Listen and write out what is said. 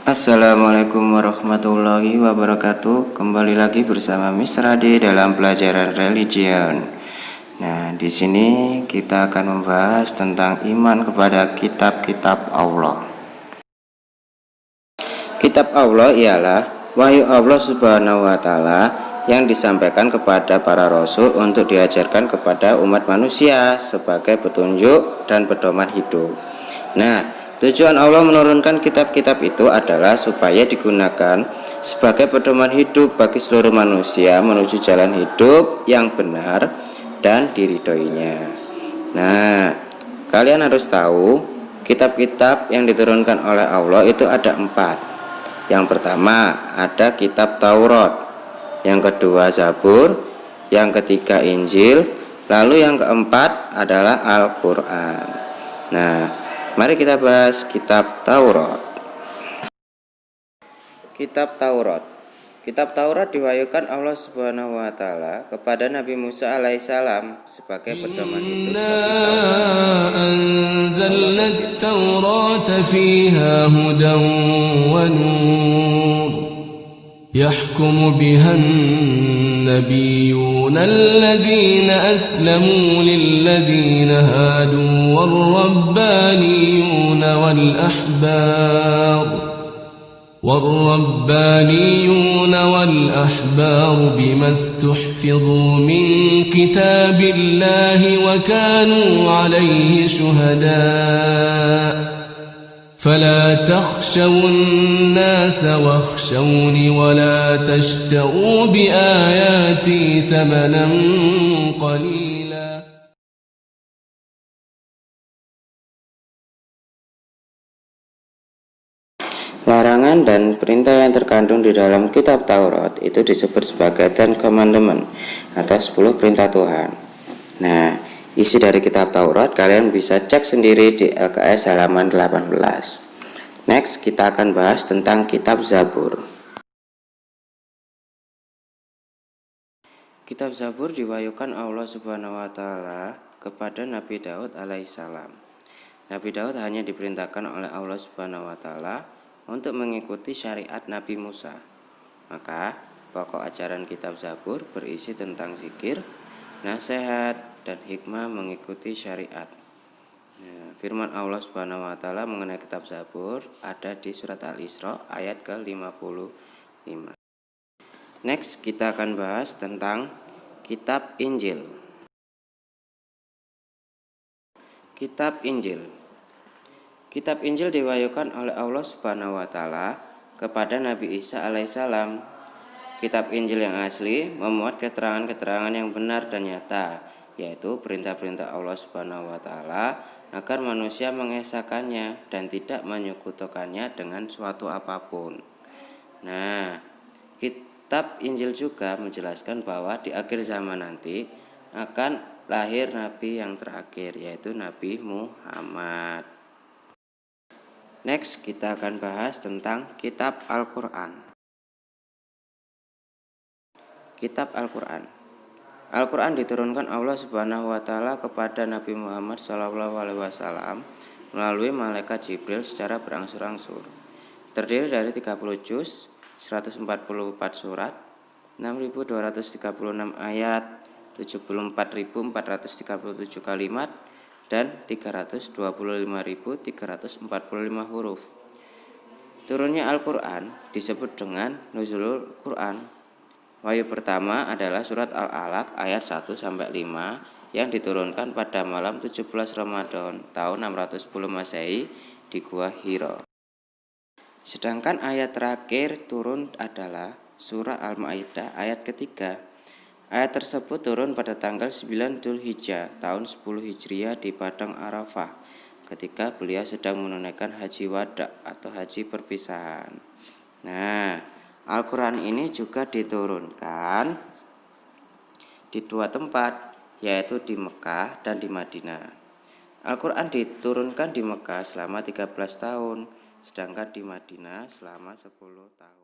Assalamualaikum warahmatullahi wabarakatuh. Kembali lagi bersama Mr. Ade dalam pelajaran religion. Nah, di sini kita akan membahas tentang iman kepada kitab-kitab Allah. Kitab Allah ialah wahyu Allah Subhanahu wa taala yang disampaikan kepada para rasul untuk diajarkan kepada umat manusia sebagai petunjuk dan pedoman hidup. Nah, tujuan Allah menurunkan kitab-kitab itu adalah supaya digunakan sebagai pedoman hidup bagi seluruh manusia menuju jalan hidup yang benar dan diridhoinya. Nah, kalian harus tahu kitab-kitab yang diturunkan oleh Allah itu ada 4. Yang pertama ada kitab Taurat, yang kedua Zabur, yang ketiga Injil, lalu yang keempat adalah Al-Quran. Nah, mari kita bahas kitab Taurat. Kitab Taurat. Kitab Taurat diwahyukan Allah Subhanahu wa taala kepada Nabi Musa alaihissalam sebagai pedoman hidup bagi kaum anzalna at-taurata fiha hudan wa nur yahkumu biha النبيون الذين أسلموا للذين هادوا والربانيون والأحبار بما استحفظوا من كتاب الله وكانوا عليه شهداء فلا تخشوا الناس واخشوني ولا تشتروا بآياتي ثمنا قليلا. Larangan dan perintah yang terkandung di dalam kitab Taurat itu disebut sebagai Ten Commandment atau 10 perintah Tuhan. Nah, isi dari kitab Taurat kalian bisa cek sendiri di LKS halaman 18. Next, kita akan bahas tentang kitab Zabur. Kitab Zabur diwahyukan Allah Subhanahu wa taala kepada Nabi Daud alaihissalam. Nabi Daud hanya diperintahkan oleh Allah Subhanahu wa taala untuk mengikuti syariat Nabi Musa. Maka pokok ajaran kitab Zabur berisi tentang zikir, nasihat, dan hikmah mengikuti syariat. Nah, firman Allah Subhanahu wa taala mengenai kitab Zabur ada di surat Al-Isra ayat ke-55. Next, kita akan bahas tentang kitab Injil. Kitab Injil. Kitab Injil diwahyukan oleh Allah Subhanahu wa taala kepada Nabi Isa alaihissalam. Kitab Injil yang asli memuat keterangan-keterangan yang benar dan nyata, yaitu perintah-perintah Allah Subhanahu wa taala agar manusia mengesahkannya dan tidak menyekutukannya dengan suatu apapun. Nah, kitab Injil juga menjelaskan bahwa di akhir zaman nanti akan lahir nabi yang terakhir, yaitu Nabi Muhammad. Next, kita akan bahas tentang kitab Al-Quran. Kitab Al-Quran. Al-Quran diturunkan Allah Subhanahu wa taala kepada Nabi Muhammad SAW melalui malaikat Jibril secara berangsur-angsur. Terdiri dari 30 juz, 144 surat, 6.236 ayat, 74.437 kalimat, dan 325.345 huruf. Turunnya Al-Quran disebut dengan Nuzulul Quran. Wahyu pertama adalah surat Al-Alaq ayat 1-5 yang diturunkan pada malam 17 Ramadan tahun 610 Masehi di Gua Hira. Sedangkan ayat terakhir turun adalah surah Al-Maidah ayat ketiga. Ayat tersebut turun pada tanggal 9 Dzulhijjah tahun 10 Hijriah di Padang Arafah ketika beliau sedang menunaikan haji wada atau haji perpisahan. Nah, Al-Quran ini juga diturunkan di 2 tempat, yaitu di Mekah dan di Madinah. Al-Quran diturunkan di Mekah selama 13 tahun, sedangkan di Madinah selama 10 tahun.